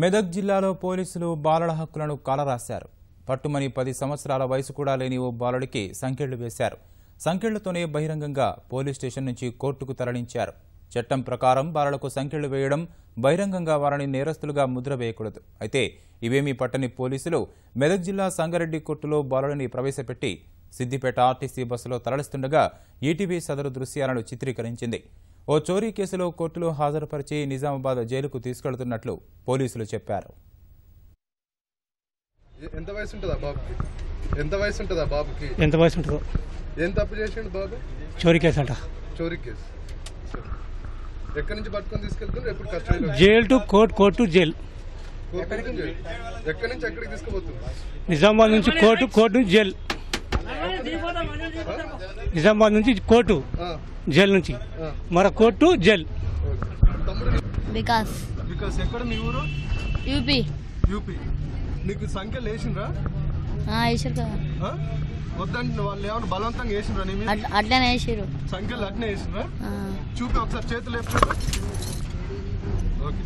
మెదక్ జిల్లాలో పోలీసులు బాలల హక్కులను కాలరాశారు. పట్టుమని 10 సంవత్సరాల వయసు కూడా లేని ఓ బాలుడికి సంకెళ్లు వేశారు. సంకెళ్లతోనే బహిరంగంగా పోలీస్ స్టేషన్ నుంచి కోర్టుకు తరలించారు. చట్టం ప్రకారం బాలలకు సంకెళ్లు వేయడం, బహిరంగంగా వారిని నేరస్తులుగా ముద్ర వేయకూడదు. అయితే ఇవేమీ పట్టని పోలీసులు మెదక్ జిల్లా సంగారెడ్డి కోర్టులో బాలుడిని ప్రవేశపెట్టి సిద్దిపేట ఆర్టీసీ బస్సులో తరలిస్తుండగా ఈటీవీ సదరు దృశ్యాలను చిత్రీకరించింది. ఓ చోరీ కేసులో కోర్టులో హాజరుపరిచి నిజామాబాద్ జైలుకు తీసుకెళ్తున్నట్లు పోలీసులు చెప్పారు. ఎంత వయసు ఉంటుందా బాబుకి? ఎంత వయసు ఉంటుందో? ఏం తప్పు చేసిండు బాబు? చోరీ కేసు అంట. చోరీ కేసు. ఎక్కడి నుంచి పట్టుకొని తీసుకెళ్తున్నారు? ఎప్పుడు కస్టడీలో? Jail to court, court to jail. ఎక్కడి నుంచి ఎక్కడికి తీసుకుపోతున్నారు? నిజామాబాద్ నుంచి కోర్టు, కోర్టు నుంచి జైల్. నిజామాబాద్ నుంచి కోర్టు, జైల్ నుంచి మరో కోర్టు, జైల్. వికాస్. ఎక్కడ మీ ఊరు? యూపీ. నీకు సంఖ్యలు వేసిండ్రా? వేసారు కదా. వద్దంటే వాళ్ళు ఏమన్నా బలవంతంగా వేసిండ్రా? అట్లనే వేసారు. సంఖ్యలు అట్నే వేసిండ్రా? చూపి ఒకసారి చేతులు వేసుకో. ఓకే.